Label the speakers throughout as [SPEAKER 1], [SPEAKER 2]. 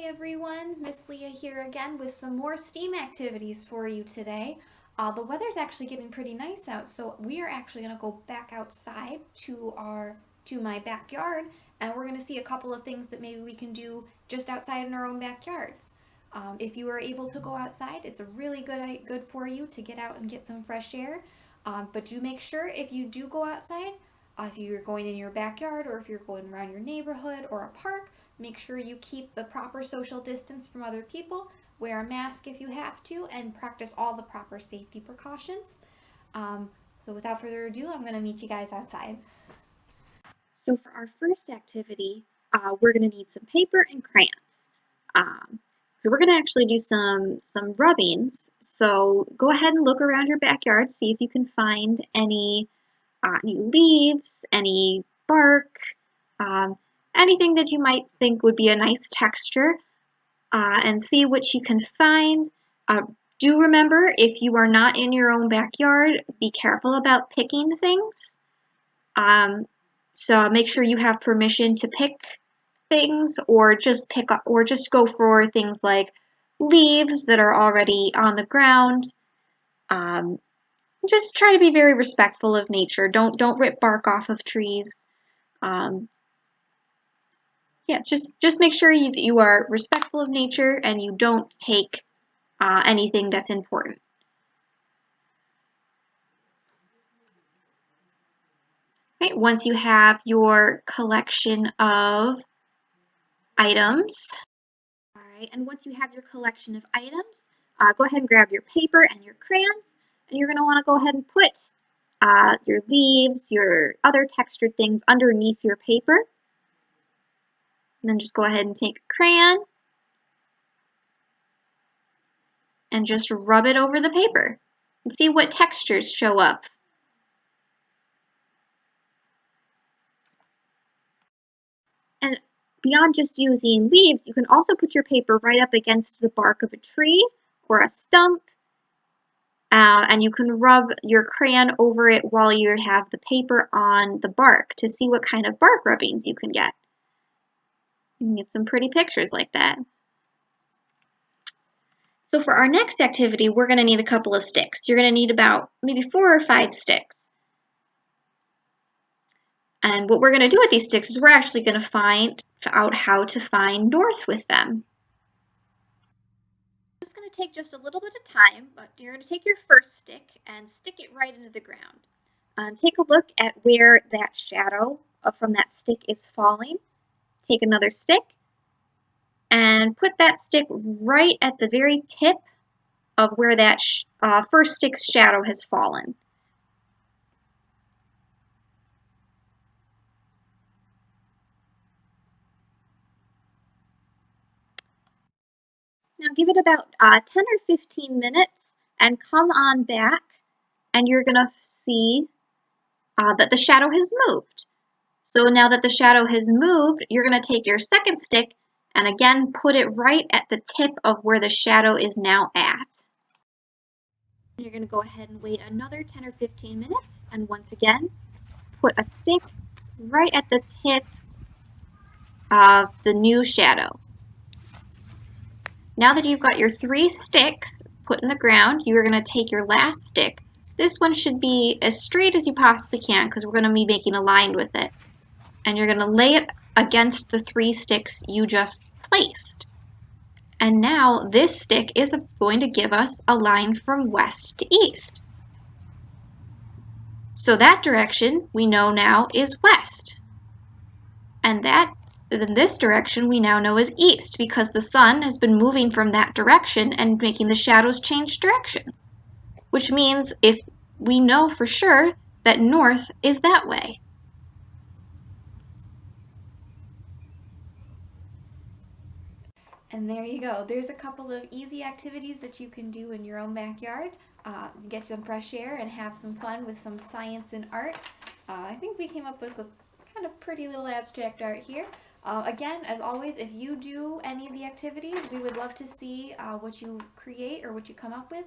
[SPEAKER 1] everyone, Miss Leah here again with some more STEAM activities for you today. The weather's actually getting pretty nice out, so we are actually going to go back outside to my backyard, and we're going to see a couple of things that maybe we can do just outside in our own backyards. If you are able to go outside, it's a really good for you to get out and get some fresh air. But do make sure if you do go outside, if you're going in your backyard or if you're going around your neighborhood or a park, make sure you keep the proper social distance from other people, wear a mask if you have to, and practice all the proper safety precautions. So without further ado, I'm going to meet you guys outside.
[SPEAKER 2] So for our first activity, we're going to need some paper and crayons. So we're going to actually do some rubbings. So go ahead and look around your backyard, see if you can find any leaves, any bark, anything that you might think would be a nice texture, and see what you can find. Do remember, if you are not in your own backyard, be careful about picking things. So make sure you have permission to pick things, or just go for things like leaves that are already on the ground. Just try to be very respectful of nature. Don't rip bark off of trees. Yeah, just make sure you are respectful of nature and you don't take anything that's important. Okay, once you have your collection of items, all right, and once you have your collection of items, go ahead and grab your paper and your crayons, and you're going to want to go ahead and put your leaves, your other textured things underneath your paper. And then just go ahead and take a crayon and just rub it over the paper and see what textures show up. And beyond just using leaves, you can also put your paper right up against the bark of a tree or a stump, and you can rub your crayon over it while you have the paper on the bark to see what kind of bark rubbings you can get. You can get some pretty pictures like that. So for our next activity, we're going to need a couple of sticks. You're going to need about maybe 4 or 5 sticks. And what we're going to do with these sticks is we're actually going to find out how to find north with them. This is going to take just a little bit of time, but you're going to take your first stick and stick it right into the ground. And take a look at where that shadow from that stick is falling. Take another stick and put that stick right at the very tip of where that first stick's shadow has fallen. Now give it about 10 or 15 minutes and come on back, and you're going to see that the shadow has moved. So now that the shadow has moved, you're going to take your second stick and again put it right at the tip of where the shadow is now at. You're going to go ahead and wait another 10 or 15 minutes, and once again put a stick right at the tip of the new shadow. Now that you've got your 3 sticks put in the ground, you're going to take your last stick. This one should be as straight as you possibly can because we're going to be making a line with it. And you're going to lay it against the 3 sticks you just placed. And now this stick is going to give us a line from west to east. So that direction we know now is west. And in this direction we now know is east because the sun has been moving from that direction and making the shadows change directions. Which means if we know for sure that north is that way.
[SPEAKER 1] And there you go. There's a couple of easy activities that you can do in your own backyard. Get some fresh air and have some fun with some science and art. I think we came up with a kind of pretty little abstract art here. Again, as always, if you do any of the activities, we would love to see what you create or what you come up with.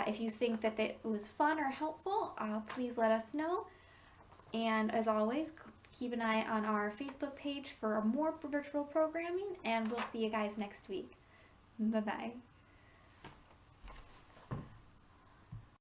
[SPEAKER 1] If you think that it was fun or helpful, please let us know. And as always, Keep an eye on our Facebook page for more virtual programming, and we'll see you guys next week. Bye-bye.